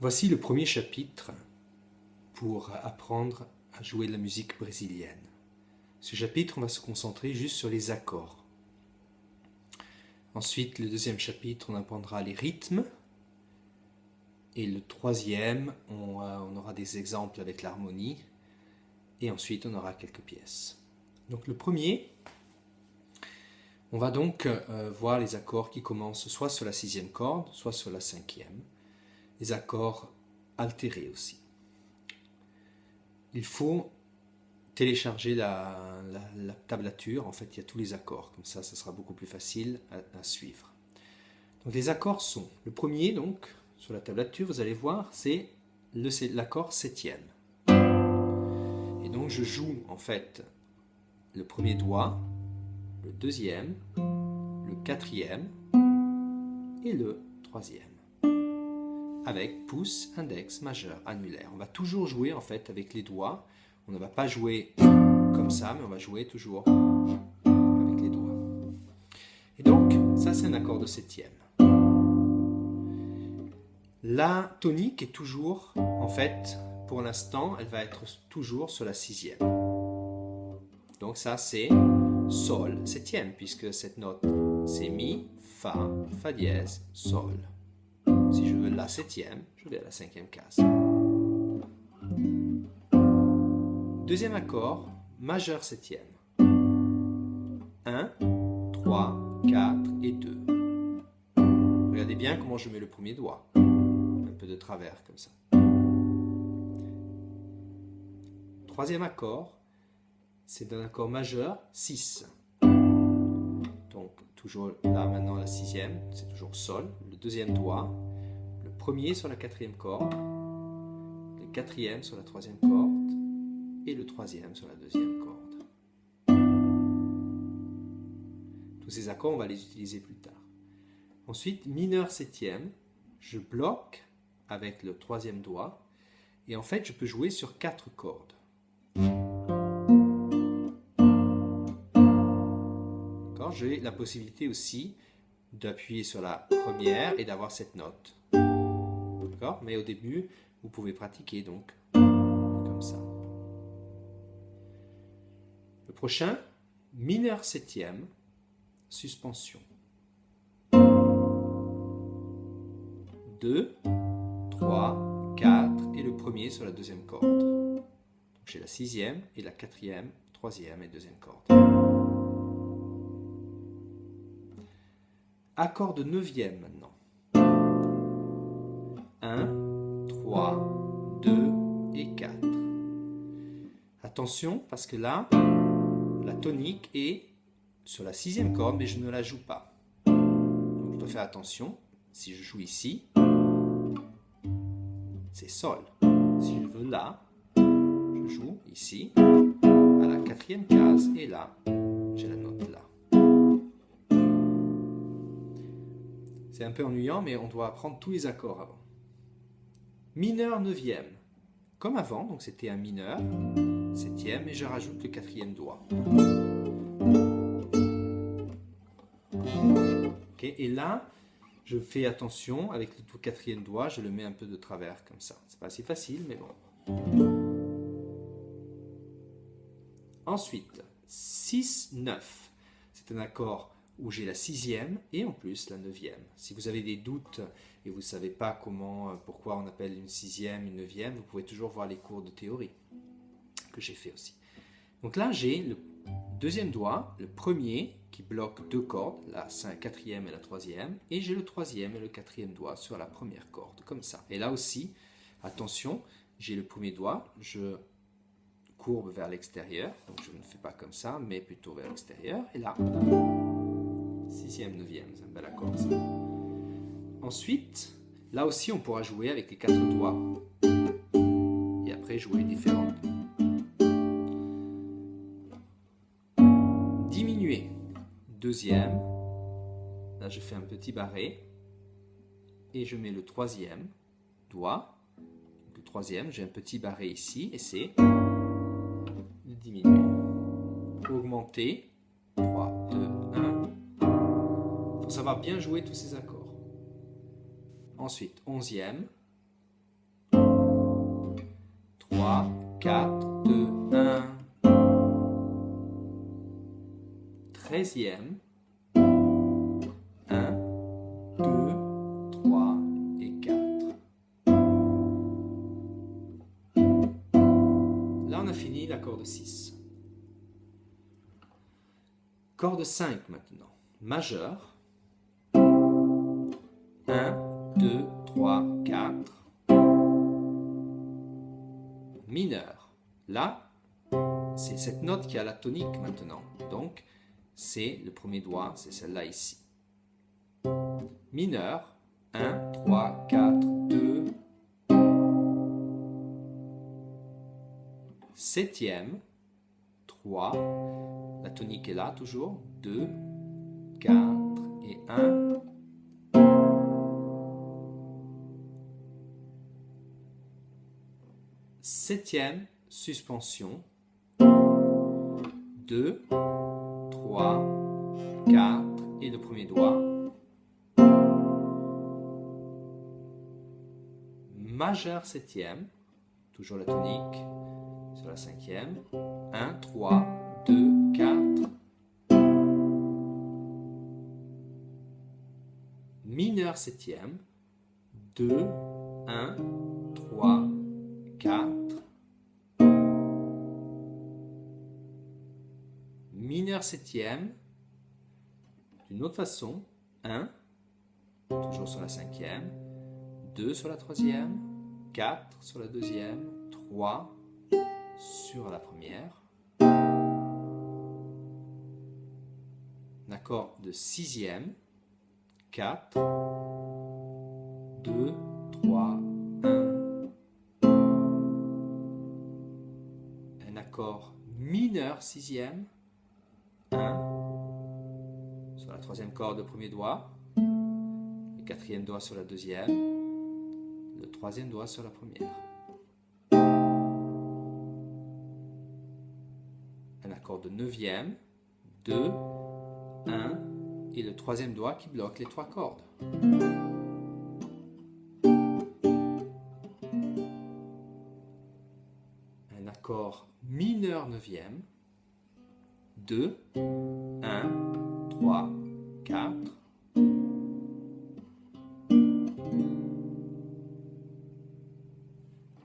Voici le premier chapitre pour apprendre à jouer de la musique brésilienne. Ce chapitre, on va se concentrer juste sur les accords. Ensuite, le deuxième chapitre, on apprendra les rythmes. Et le troisième, on aura des exemples avec l'harmonie. Et ensuite, on aura quelques pièces. Donc le premier, on va donc voir les accords qui commencent soit sur la sixième corde, soit sur la cinquième. Les accords altérés aussi. Il faut télécharger la tablature. En fait, il y a tous les accords. Comme ça sera beaucoup plus facile à suivre. Donc les accords sont, le premier donc, sur la tablature, vous allez voir, c'est l'accord septième. Et donc je joue en fait le premier doigt, le deuxième, le quatrième et le troisième. Avec pouce, index, majeur, annulaire. On va toujours jouer en fait avec les doigts. On ne va pas jouer comme ça, mais on va jouer toujours avec les doigts. Et donc, ça c'est un accord de septième. La tonique est toujours, en fait, pour l'instant, elle va être toujours sur la sixième. Donc ça c'est sol septième, puisque cette note c'est mi, fa, fa dièse, sol. Si je veux la septième, je vais à la cinquième case. Deuxième accord, majeur septième. 1, 3, 4 et 2. Regardez bien comment je mets le premier doigt. Un peu de travers comme ça. Troisième accord, c'est un accord majeur 6. Donc toujours là maintenant la sixième, c'est toujours sol. Le deuxième doigt. Le premier sur la quatrième corde, le quatrième sur la troisième corde et le troisième sur la deuxième corde. Tous ces accords, on va les utiliser plus tard. Ensuite, mineur septième, je bloque avec le troisième doigt et en fait, je peux jouer sur 4 cordes. J'ai la possibilité aussi d'appuyer sur la première et d'avoir cette note. D'accord ? Mais au début, vous pouvez pratiquer donc comme ça. Le prochain, mineur septième, suspension. 2, 3, 4 et le premier sur la deuxième corde. Donc j'ai la sixième et la quatrième, troisième et deuxième corde. Accord de neuvième maintenant. 1, 3, 2 et 4. Attention parce que là, la tonique est sur la sixième corde mais je ne la joue pas. Donc je dois faire attention. Si je joue ici, c'est sol. Si je veux là, je joue ici à la quatrième case et là, j'ai la note là. C'est un peu ennuyant, mais on doit apprendre tous les accords avant. Mineur neuvième. Comme avant, donc c'était un mineur, septième, et je rajoute le quatrième doigt. Okay, et là, je fais attention, avec le quatrième doigt, je le mets un peu de travers comme ça. C'est pas si facile, mais bon. Ensuite, 6, 9. C'est un accord où j'ai la sixième et en plus la neuvième. Si vous avez des doutes et vous ne savez pas pourquoi on appelle une sixième, une neuvième, vous pouvez toujours voir les cours de théorie que j'ai fait aussi. Donc là, j'ai le deuxième doigt, le premier qui bloque 2 cordes, la quatrième et la troisième, et j'ai le troisième et le quatrième doigt sur la première corde, comme ça. Et là aussi, attention, j'ai le premier doigt, je courbe vers l'extérieur, donc je ne fais pas comme ça, mais plutôt vers l'extérieur, et là, sixième, neuvième, c'est un bel accord ça. Ensuite, là aussi on pourra jouer avec les 4 doigts et après jouer différentes. Diminuer. Deuxième, là je fais un petit barré et je mets le troisième doigt. Le troisième, j'ai un petit barré ici et c'est le diminuer. Augmenter. 3, 2, 1. Il faut savoir bien jouer tous ces accords. Ensuite, onzième, 3, 4, 2, 1. 13e. 1, 2, 3 et 4. Là, on a fini l'accord de 6. Corde 5 maintenant. Majeur. 1, 2, 3, 4. Mineur. Là, c'est cette note qui a la tonique maintenant. Donc, c'est le premier doigt, c'est celle-là ici. Mineur. 1, 3, 4, 2. 7e. 3. La tonique est là toujours. 2, 4 et 1. Septième suspension. 2, 3, 4 et le premier doigt. Majeur septième. Toujours la tonique sur la cinquième. 1, 3, 2, 4. Mineur septième. 2, 1, 3, 4. Mineur septième. D'une autre façon. 1. Toujours sur la cinquième. 2 sur la troisième. 4 sur la deuxième. 3 sur la première. Un accord de sixième. 4. 2, 3, 1. Un accord mineur sixième. 1 sur la troisième corde au premier doigt, le quatrième doigt sur la deuxième, le troisième doigt sur la première. Un accord de neuvième, 2, 1 et le troisième doigt qui bloque les trois cordes. Un accord mineur neuvième, 2, 1, 3, 4.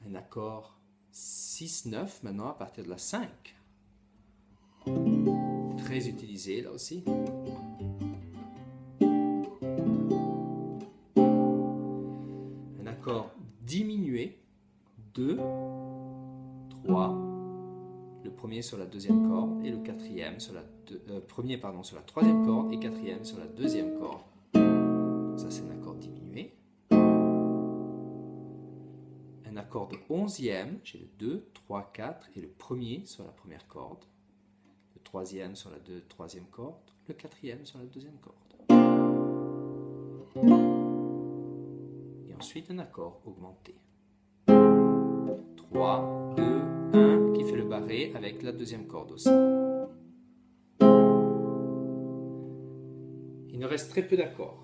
Un accord 6, 9 maintenant à partir de la 5. Très utilisé là aussi. Un accord diminué, 2, 3. Le premier sur la deuxième corde et le quatrième sur la sur la troisième corde et quatrième sur la deuxième corde. Ça c'est un accord diminué. Un accord de 11e, j'ai le 2, 3, 4 et le premier sur la première corde, le troisième sur la troisième corde, le quatrième sur la deuxième corde. Et ensuite un accord augmenté. 3, 2, 1 qui fait le barré avec la deuxième corde aussi. Il nous reste très peu d'accords.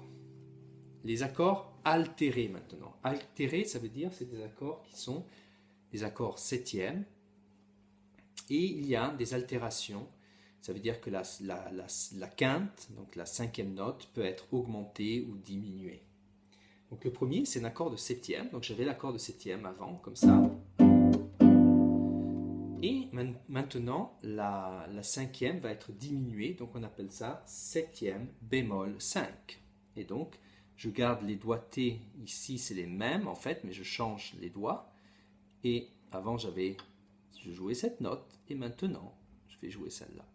Les accords altérés maintenant. Altérés, ça veut dire c'est des accords qui sont des accords septièmes et il y a des altérations. Ça veut dire que la quinte, donc la cinquième note, peut être augmentée ou diminuée. Donc le premier, c'est un accord de septième. Donc j'avais l'accord de septième avant, comme ça. Et maintenant, la cinquième va être diminuée, donc on appelle ça septième bémol 5. Et donc, je garde les doigtés ici, c'est les mêmes en fait, mais je change les doigts. Et avant, je jouais cette note, et maintenant, je vais jouer celle-là.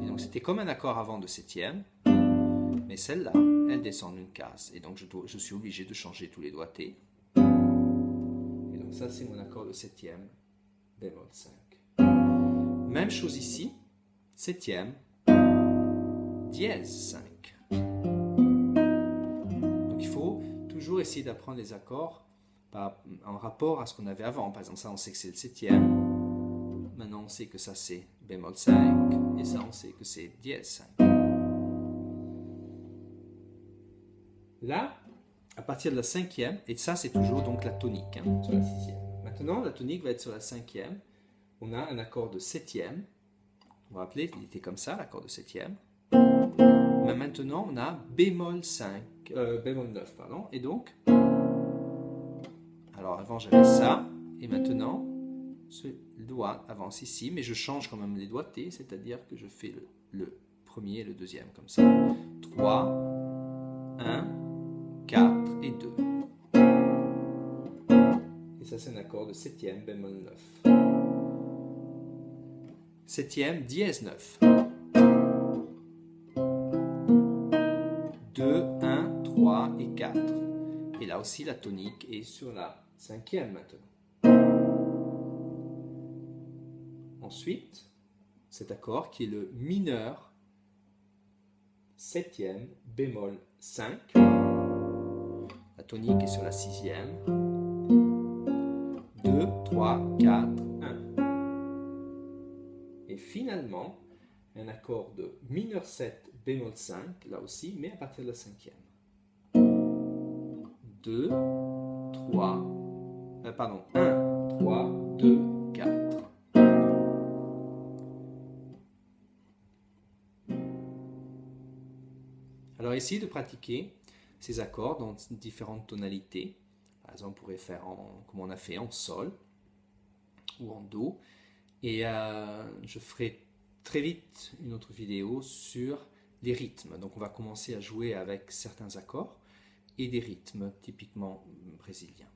Et donc, c'était comme un accord avant de septième, mais celle-là, elle descend d'une case. Et donc, je suis obligé de changer tous les doigtés. Et donc, ça, c'est mon accord de septième. Bémol 5. Même chose ici, septième, dièse 5. Donc il faut toujours essayer d'apprendre les accords en rapport à ce qu'on avait avant. Par exemple, ça on sait que c'est le septième. Maintenant on sait que ça c'est bémol 5. Et ça on sait que c'est dièse 5. Là, à partir de la cinquième, et ça c'est toujours donc la tonique sur la sixième. Maintenant, la tonique va être sur la cinquième. On a un accord de septième. Vous vous rappelez, il était comme ça, l'accord de septième. Mais maintenant, on a bémol 5, bémol 9, pardon. Et donc, alors avant j'avais ça, et maintenant, ce doigt avance ici, mais je change quand même les doigtés, c'est-à-dire que je fais le premier et le deuxième comme ça. 3, 1, 4 et 2. Et ça, c'est un accord de septième, bémol 9. Septième, dièse 9. 2, 1, 3 et 4. Et là aussi, la tonique est sur la cinquième maintenant. Ensuite, cet accord qui est le mineur septième, bémol 5. La tonique est sur la sixième. 2, 3, 4, 1. Et finalement, un accord de mineur 7, bémol 5, là aussi, mais à partir de la cinquième. 2, 3, 1, 3, 2, 4. Alors essayez de pratiquer ces accords dans différentes tonalités. Par exemple, on pourrait faire comme on a fait en sol ou en do. Et je ferai très vite une autre vidéo sur les rythmes. Donc on va commencer à jouer avec certains accords et des rythmes typiquement brésiliens.